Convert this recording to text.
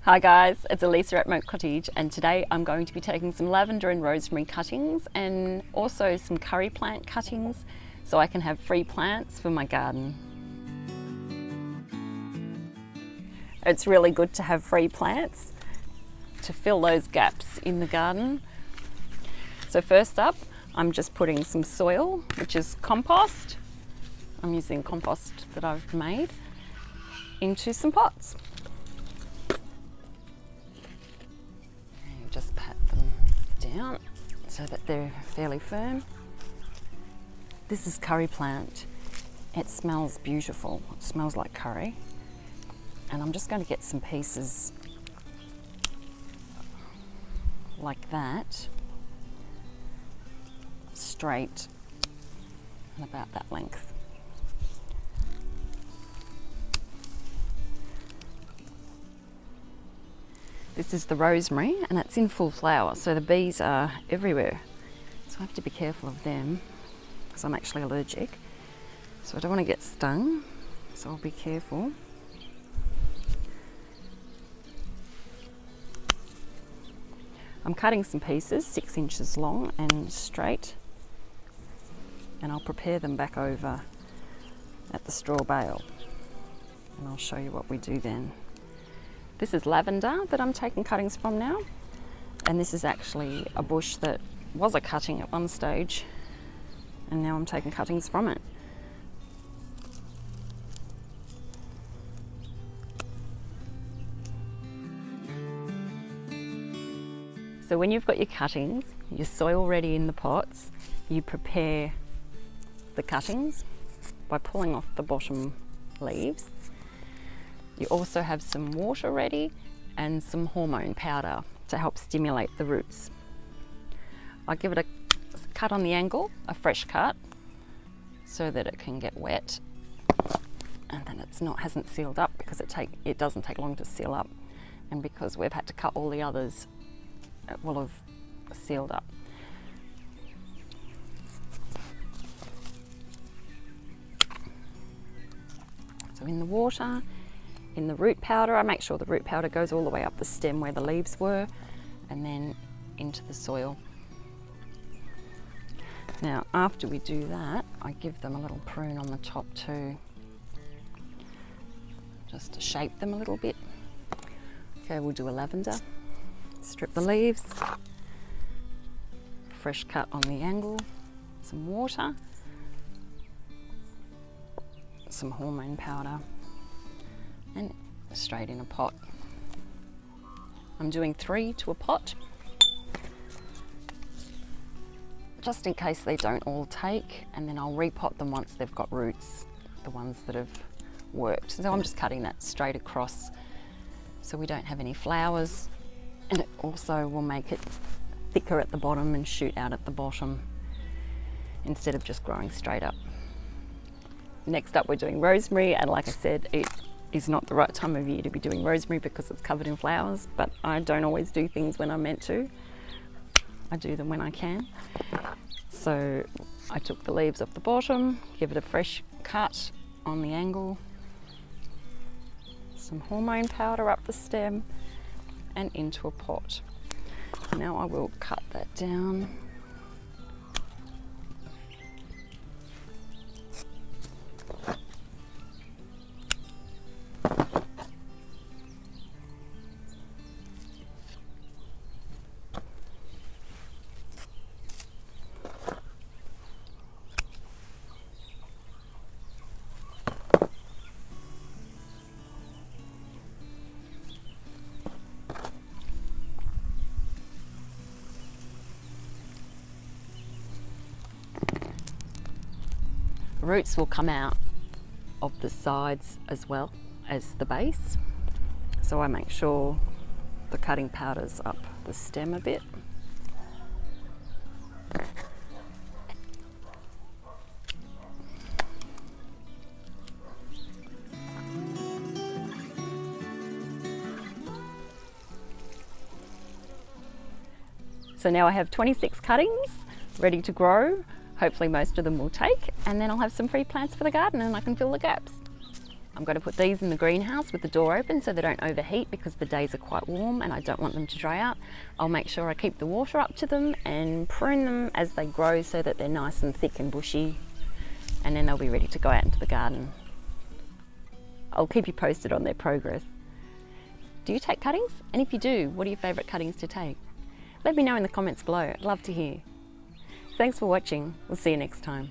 Hi guys, it's Elisa at Moat Cottage, and today I'm going to be taking some lavender and rosemary cuttings and also some curry plant cuttings so I can have free plants for my garden. It's really good to have free plants to fill those gaps in the garden. So first up, I'm just putting some soil, which is compost. I'm using compost that I've made, into some pots. Just pat them down so that they're fairly firm. This is curry plant. It smells beautiful. It smells like curry. And I'm just going to get some pieces like that, straight and about that length. This is the rosemary and it's in full flower, so the bees are everywhere. So I have to be careful of them because I'm actually allergic. So I don't want to get stung, so I'll be careful. I'm cutting some pieces 6 inches long and straight, and I'll prepare them back over at the straw bale, and I'll show you what we do then. This is lavender that I'm taking cuttings from now, and this is actually a bush that was a cutting at one stage, and now I'm taking cuttings from it. So when you've got your cuttings, your soil ready in the pots, you prepare the cuttings by pulling off the bottom leaves. You also have some water ready and some hormone powder to help stimulate the roots. I give it a cut on the angle, a fresh cut, so that it can get wet, and then hasn't sealed up because it doesn't take long to seal up, and because we've had to cut all the others, it will have sealed up. So in the water, in the root powder, I make sure the root powder goes all the way up the stem where the leaves were, and then into the soil. Now after we do that, I give them a little prune on the top too, just to shape them a little bit. Okay, we'll do a lavender. Strip the leaves, fresh cut on the angle, some water, some hormone powder, and straight in a pot. I'm doing 3 to a pot, just in case they don't all take, and then I'll repot them once they've got roots, the ones that have worked. So I'm just cutting that straight across so we don't have any flowers, and it also will make it thicker at the bottom and shoot out at the bottom instead of just growing straight up. Next up, we're doing rosemary, and like I said, it is not the right time of year to be doing rosemary because it's covered in flowers, but I don't always do things when I'm meant to. I do them when I can. So I took the leaves off the bottom, give it a fresh cut on the angle, some hormone powder up the stem and into a pot. Now I will cut that down. Roots will come out of the sides as well as the base, so I make sure the cutting powder's up the stem a bit. So now I have 26 cuttings ready to grow. Hopefully most of them will take, and then I'll have some free plants for the garden and I can fill the gaps. I'm going to put these in the greenhouse with the door open so they don't overheat because the days are quite warm and I don't want them to dry out. I'll make sure I keep the water up to them and prune them as they grow so that they're nice and thick and bushy, and then they'll be ready to go out into the garden. I'll keep you posted on their progress. Do you take cuttings? And if you do, what are your favourite cuttings to take? Let me know in the comments below. I'd love to hear. Thanks for watching. We'll see you next time.